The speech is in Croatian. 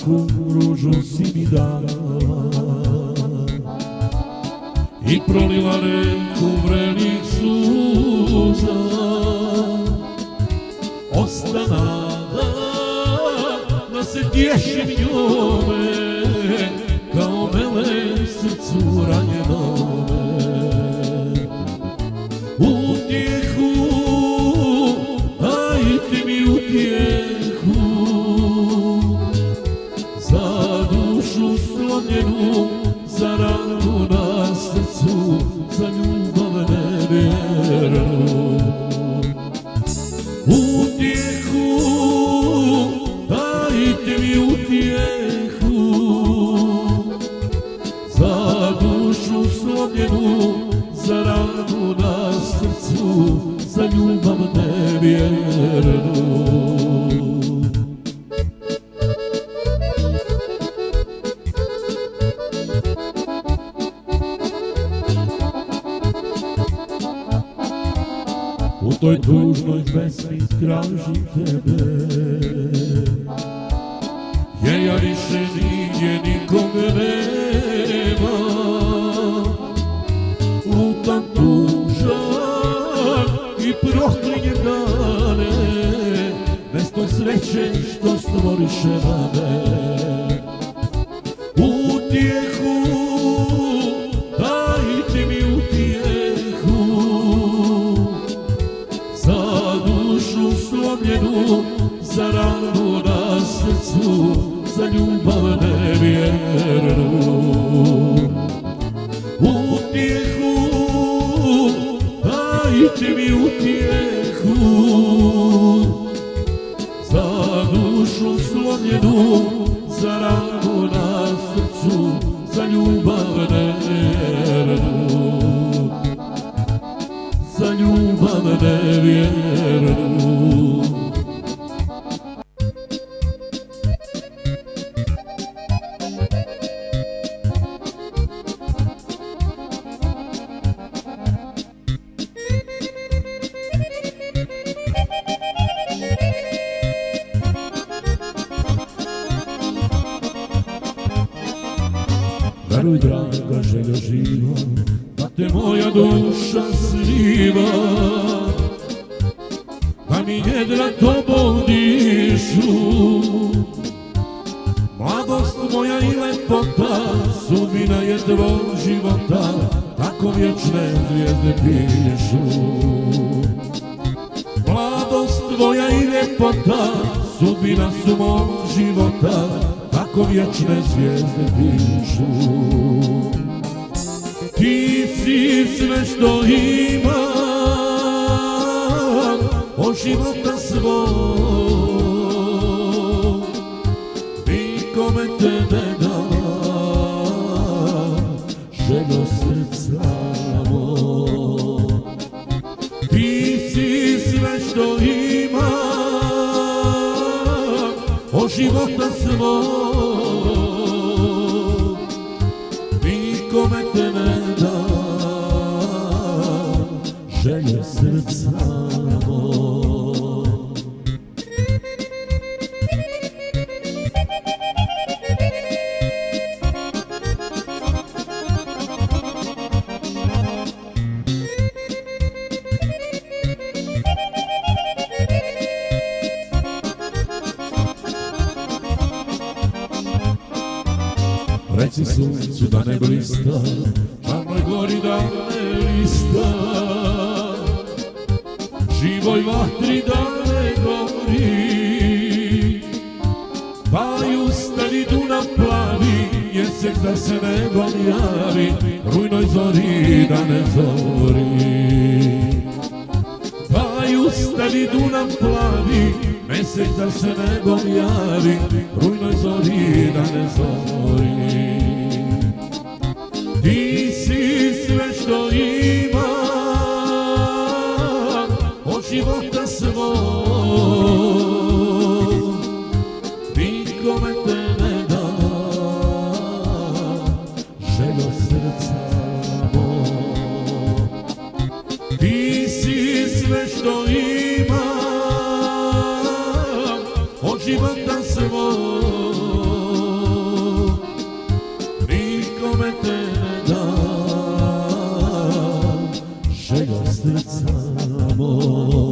svaku ružu si mi dala i prolila reku vrenih suza. Osta nada da se tješim njome, kao mele srcu ranjenome. Utjehu, dajte mi utjehu, za dušu slomljenu, za ranu na srcu, za ljubav nevjernu. Utjehu, dajte mi utjehu, za dušu slomljenu, za ranu na srcu, za ljubav nevjernu. U toj tužnoj pesmi tražim tebe, jer ja više nigdje nikog nema. Lutam tužan i proklinjem dane, mesto sreće što stvoriše mane. Utjehu, dajte mi utjehu, za dušu slomljenu, za ranu na srcu, za ljubav nevjernu. Utjehu, dajte mi utjehu, za dušu slomljenu, za ranu na srcu, za ljubav nevjernu, za ljubav nevjernu. Veruj, draga željo živa, da te moja duša sliva, da mi jedra tobom dišu. Mladost moja i lepota, sudbina je tvog života, tako vječne zvijezde pišu. Mladost tvoja i ljepota, sudbina su mog života, tako vječne zvijezde pišu. Ti si sve što imam od života svog, nikome te ne dam, željo srca mog. Ti si sve što imam od života svog, nikome te ne dam, želje srca mog. Reci suncu da ne blista, čarnoj gori da ne lista, živoj vatri da ne gori. Daj ustani Dunav plavi, jesek da se nebom javi, rujnoj zori da ne zori. Daj ustani Dunav plavi, mesec da se nebom javi, rujnoj zori da ne zori. Ti si sve što imam od života svog, nikome te ne dam, željo srca mog. Ti si sve što imam od života svog, te ne dam, želja srca moj.